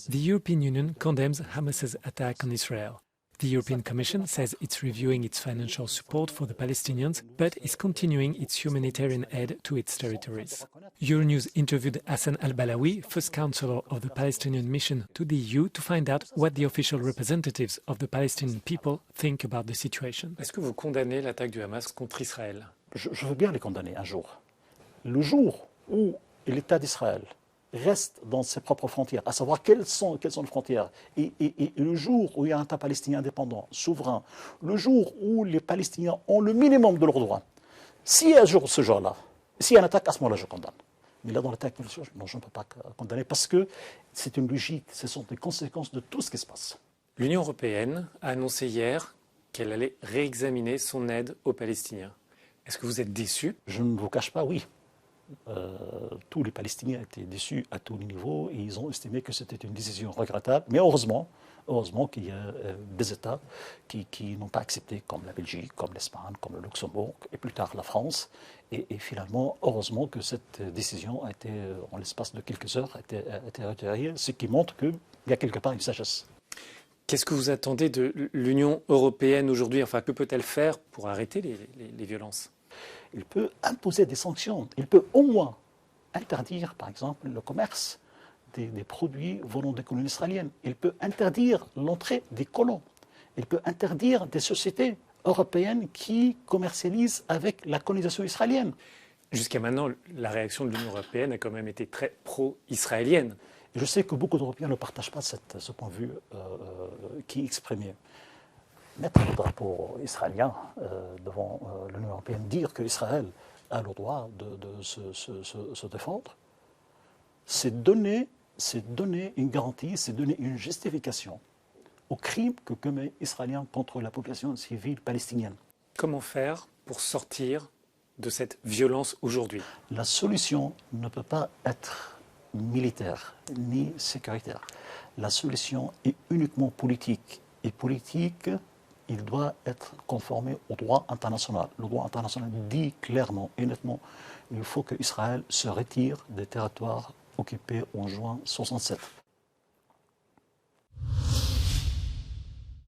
The European Union condemns Hamas's attack on Israel. The European Commission says it's reviewing its financial support for the Palestinians, but is continuing its humanitarian aid to its territories. Euronews interviewed Hassan al-Balawi, first counselor of the Palestinian mission to the EU, to find out what the official representatives of the Palestinian people think about the situation. Est-ce que vous condamnez l'attaque du Hamas contre Israël? Je veux bien les condamner un jour. Le jour où l'État d'Israël reste dans ses propres frontières, à savoir quelles sont les frontières, et le jour où il y a un État palestinien indépendant, souverain, le jour où les Palestiniens ont le minimum de leurs droits, si un jour, ce jour-là, s'il y a une attaque, à ce moment-là, je condamne. Mais là, dans l'attaque, non, je ne peux pas condamner parce que c'est une logique, ce sont des conséquences de tout ce qui se passe. L'Union européenne a annoncé hier qu'elle allait réexaminer son aide aux Palestiniens. Est-ce que vous êtes déçu? Je ne vous cache pas, oui. Tous les Palestiniens étaient déçus à tous les niveaux et ils ont estimé que c'était une décision regrettable. Mais heureusement qu'il y a des États qui n'ont pas accepté, comme la Belgique, comme l'Espagne, comme le Luxembourg et plus tard la France. Et finalement, heureusement que cette décision a été, en l'espace de quelques heures, a été retirée, ce qui montre qu'il y a quelque part une sagesse. Qu'est-ce que vous attendez de l'Union européenne aujourd'hui? Enfin, que peut-elle faire pour arrêter les violences? Il peut imposer des sanctions. Il peut au moins interdire, par exemple, le commerce des produits venant des colonies israéliennes. Il peut interdire l'entrée des colons. Il peut interdire des sociétés européennes qui commercialisent avec la colonisation israélienne. Jusqu'à maintenant, la réaction de l'Union européenne a quand même été très pro-israélienne. Je sais que beaucoup d'Européens ne partagent pas ce point de vue qui est exprimé. Mettre le drapeau israélien devant l'Union européenne, dire qu'Israël a le droit de se défendre, c'est donner une garantie, c'est donner une justification aux crimes que commet Israélien contre la population civile palestinienne. Comment faire pour sortir de cette violence aujourd'hui? La solution ne peut pas être militaire ni sécuritaire. La solution est uniquement politique. Et politique, il doit être conformé au droit international. Le droit international dit clairement et nettement qu'il faut qu'Israël se retire des territoires occupés en juin 1967.